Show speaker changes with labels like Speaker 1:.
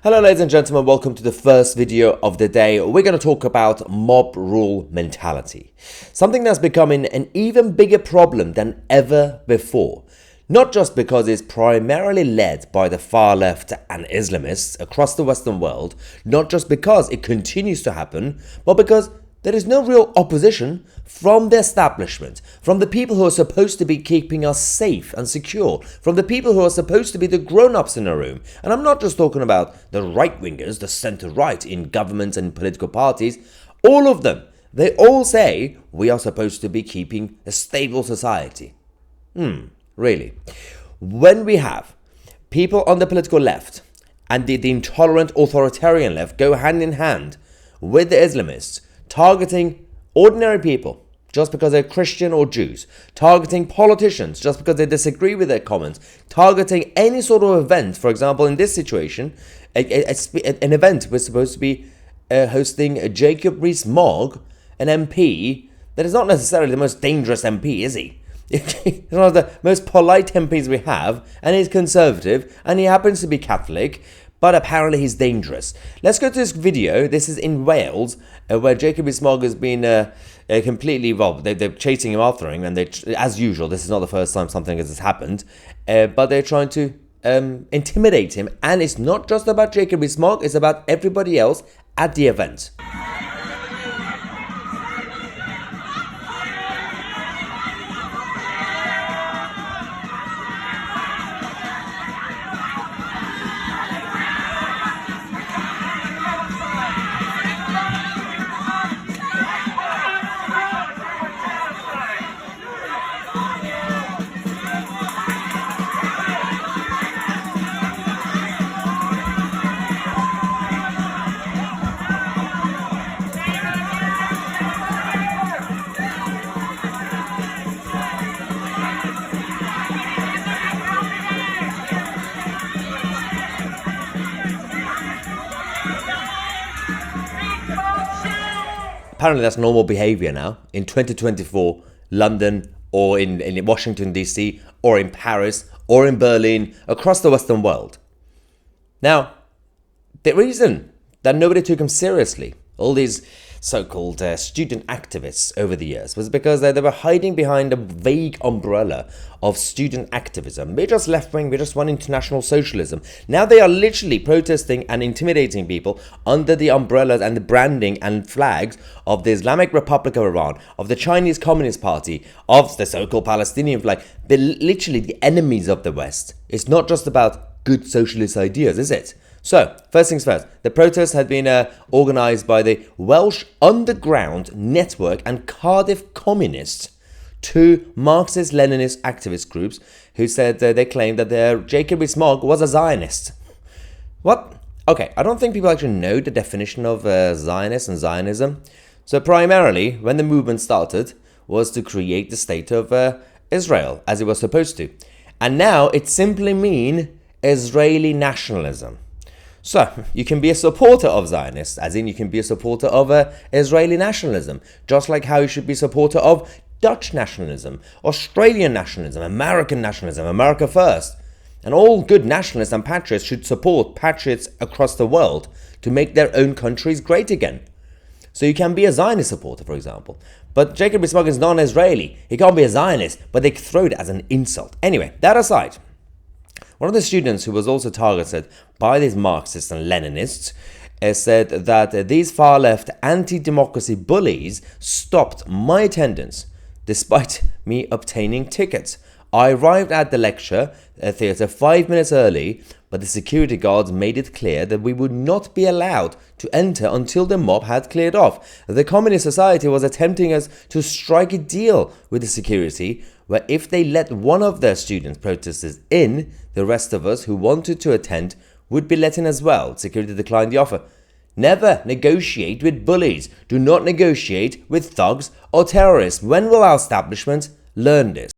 Speaker 1: Hello ladies and gentlemen, welcome to the first video of the day. We're going to talk about mob rule mentality. Something that's becoming an even bigger problem than ever before. Not just because it's primarily led by the far left and Islamists across the Western world, not just because it continues to happen, but because there is no real opposition from the establishment, from the people who are supposed to be keeping us safe and secure, from the people who are supposed to be the grown-ups in a room. And I'm not just talking about the right-wingers, the centre-right in governments and political parties. All of them, they all say we are supposed to be keeping a stable society. Really? When we have people on the political left and the intolerant authoritarian left go hand in hand with the Islamists, targeting ordinary people just because they're Christian or Jews, targeting politicians just because they disagree with their comments, targeting any sort of event. For example, in this situation, an event we're supposed to be hosting Jacob Rees-Mogg, an MP that is not necessarily the most dangerous MP, is he? He's one of the most polite MPs we have, and he's conservative, and he happens to be Catholic, but apparently he's dangerous. Let's go to this video. This is in Wales, where Jacob Rees-Mogg has been completely, well, they're chasing him after him, and as usual, this is not the first time something has happened, but they're trying to intimidate him, and it's not just about Jacob Rees-Mogg, it's about everybody else at the event. Apparently that's normal behavior now in 2024, London or in Washington DC or in Paris or in Berlin, across the Western world. Now, the reason that nobody took him seriously, all these so-called student activists over the years, was because they were hiding behind a vague umbrella of student activism. We're just left-wing, we just want international socialism. Now they are literally protesting and intimidating people under the umbrellas and the branding and flags of the Islamic Republic of Iran, of the Chinese Communist Party, of the so-called Palestinian flag. They're literally the enemies of the West. It's not just about good socialist ideas, is it? So, first things first, the protest had been organised by the Welsh Underground Network and Cardiff Communists, two Marxist-Leninist activist groups who said they claimed that Jacob Rees-Mogg was a Zionist. What? Okay, I don't think people actually know the definition of Zionist and Zionism. So primarily, when the movement started, was to create the state of Israel, as it was supposed to. And now it simply means Israeli nationalism. So, you can be a supporter of Zionists, as in you can be a supporter of Israeli nationalism, just like how you should be a supporter of Dutch nationalism, Australian nationalism, American nationalism, America first. And all good nationalists and patriots should support patriots across the world to make their own countries great again. So you can be a Zionist supporter, for example. But Jacob Rees-Mogg is non-Israeli. He can't be a Zionist, but they throw it as an insult. Anyway, that aside, one of the students who was also targeted by these Marxists and Leninists said that these far-left anti-democracy bullies stopped my attendance despite me obtaining tickets. I arrived at the lecture theatre 5 minutes early, but the security guards made it clear that we would not be allowed to enter until the mob had cleared off. The Communist Society was attempting to strike a deal with the security, where if they let one of their student protesters in, the rest of us who wanted to attend would be let in as well. Security declined the offer. Never negotiate with bullies. Do not negotiate with thugs or terrorists. When will our establishment learn this?